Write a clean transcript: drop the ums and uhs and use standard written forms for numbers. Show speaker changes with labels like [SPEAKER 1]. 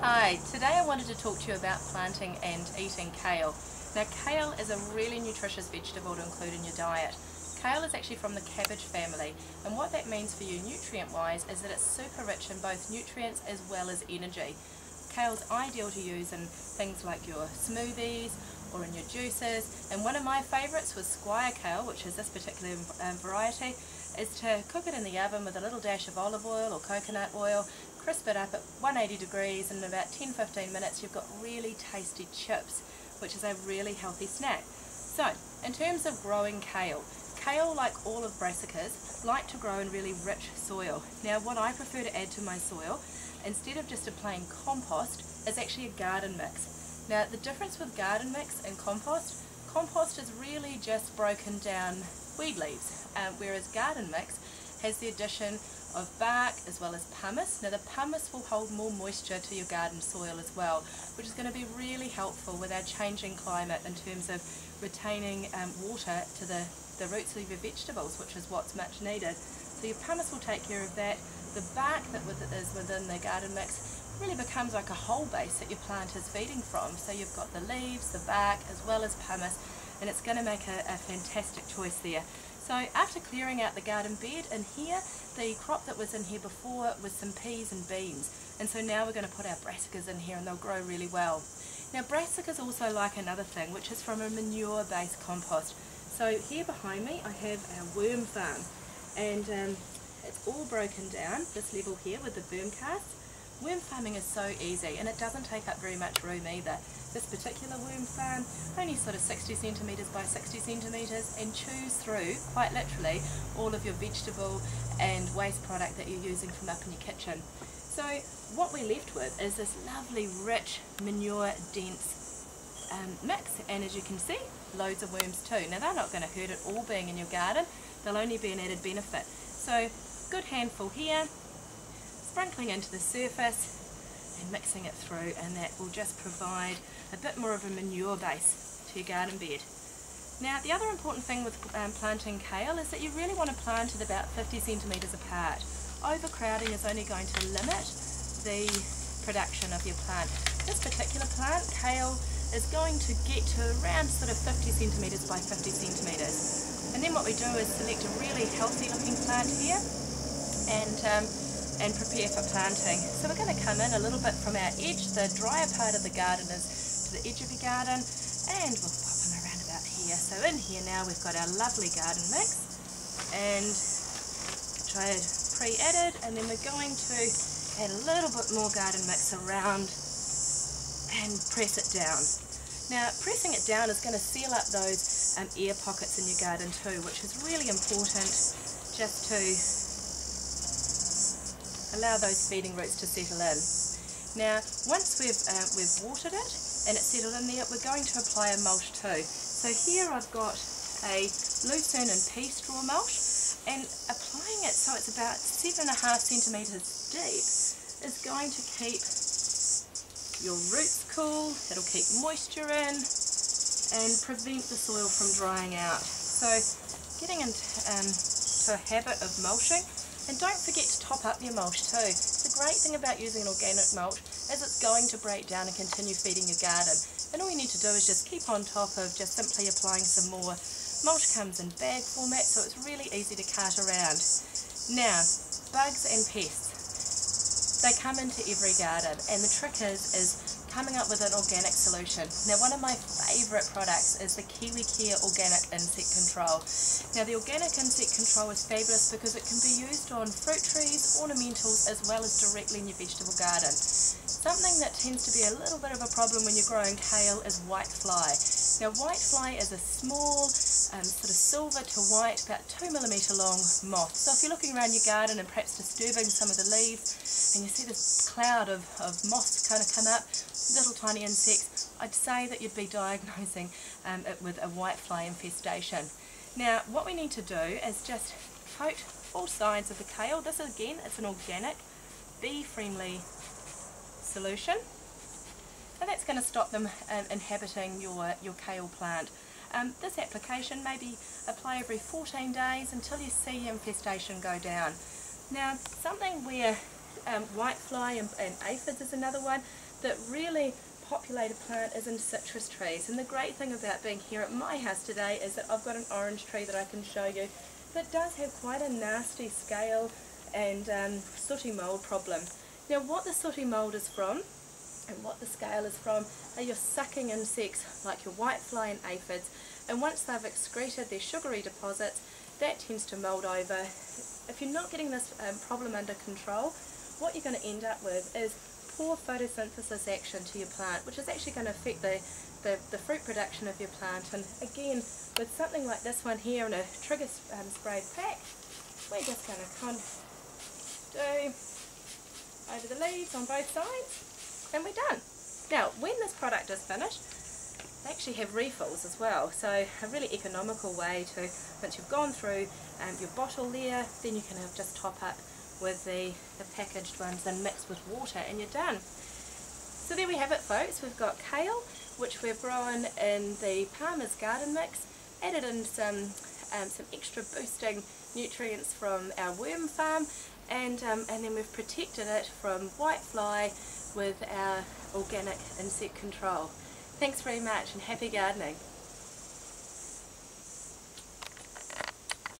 [SPEAKER 1] Hi, today I wanted to talk to you about planting and eating kale. Now kale is a really nutritious vegetable to include in your diet. Kale is actually from the cabbage family, and what that means for you nutrient wise is that it's super rich in both nutrients as well as energy. Kale's ideal to use in things like your smoothies or in your juices, and one of my favourites was squire kale, which is this particular variety, is to cook it in the oven with a little dash of olive oil or coconut oil, crisp it up at 180 degrees, and in about 10-15 minutes you've got really tasty chips, which is a really healthy snack. So, in terms of growing kale, like all of brassicas, like to grow in really rich soil. Now what I prefer to add to my soil, instead of just a plain compost, is actually a garden mix. Now the difference with garden mix and compost is really just broken down weed leaves, whereas garden mix has the addition of bark as well as pumice. Now the pumice will hold more moisture to your garden soil as well, which is going to be really helpful with our changing climate in terms of retaining water to the roots of your vegetables, which is what's much needed. So your pumice will take care of that. The bark that is within the garden mix really becomes like a whole base that your plant is feeding from. So you've got the leaves, the bark, as well as pumice, and it's going to make a fantastic choice there. So after clearing out the garden bed in here, the crop that was in here before was some peas and beans, and so now we're going to put our brassicas in here and they'll grow really well. Now brassicas also like another thing, which is from a manure based compost. So here behind me I have our worm farm, and it's all broken down, this level here with the worm casts. Worm farming is so easy and it doesn't take up very much room either. This particular worm farm, only sort of 60 centimetres by 60 centimetres, and chews through, quite literally, all of your vegetable and waste product that you're using from up in your kitchen. So what we're left with is this lovely, rich, manure dense mix, and as you can see, loads of worms too. Now they're not going to hurt at all being in your garden, they'll only be an added benefit. So good handful here, sprinkling into the surface and mixing it through, and that will just provide a bit more of a manure base to your garden bed. Now the other important thing with planting kale is that you really want to plant it about 50 centimetres apart. Overcrowding is only going to limit the production of your plant. This particular plant, kale, is going to get to around sort of 50 centimetres by 50 centimetres. And then what we do is select a really healthy looking plant here and prepare for planting. So we're going to come in a little bit from our edge. The drier part of the garden is to the edge of your garden, and we'll pop them around about here. So in here now we've got our lovely garden mix, and which I had pre-added, and then we're going to add a little bit more garden mix around and press it down. Now pressing it down is going to seal up those air pockets in your garden too, which is really important, just to allow those feeding roots to settle in. Now once we've watered it and it's settled in there, we're going to apply a mulch too. So here I've got a lucerne and pea straw mulch, and applying it so it's about 7.5 centimetres deep is going to keep your roots cool, it'll keep moisture in and prevent the soil from drying out. So getting into a habit of mulching. And don't forget to top up your mulch too. The great thing about using an organic mulch is it's going to break down and continue feeding your garden. And all you need to do is just keep on top of just simply applying some more. Mulch comes in bag format, so it's really easy to cart around. Now, bugs and pests, they come into every garden, and the trick is coming up with an organic solution. Now one of my favourite products is the Kiwi Care Organic Insect Control. Now the organic insect control is fabulous because it can be used on fruit trees, ornamentals, as well as directly in your vegetable garden. Something that tends to be a little bit of a problem when you're growing kale is whitefly. Now whitefly is a small sort of silver to white, about 2mm long moth. So if you're looking around your garden and perhaps disturbing some of the leaves and you see this cloud of moths kind of come up, little tiny insects, I'd say that you'd be diagnosing it with a whitefly infestation. Now what we need to do is just coat all sides of the kale. This again, it's an organic, bee-friendly solution, and that's going to stop them inhabiting your kale plant. This application maybe apply every 14 days until you see infestation go down. Now something where whitefly and aphids is another one, that really populate a plant is in citrus trees. And the great thing about being here at my house today is that I've got an orange tree that I can show you that does have quite a nasty scale and sooty mould problem. Now what the sooty mould is from and what the scale is from are your sucking insects like your whitefly and aphids, and once they've excreted their sugary deposits, that tends to mould over. If you're not getting this problem under control, what you're going to end up with is poor photosynthesis action to your plant, which is actually going to affect the fruit production of your plant. And again, with something like this one here in a trigger sprayed pack, we're just going to kind of do over the leaves on both sides, and we're done. Now, when this product is finished, they actually have refills as well, so a really economical way to, once you've gone through your bottle there, then you can just top up with the packaged ones and mix with water and you're done. So there we have it, folks. We've got kale, which we've grown in the Palmer's Garden Mix, added in some extra boosting nutrients from our worm farm, and then we've protected it from whitefly with our organic insect control. Thanks very much and happy gardening.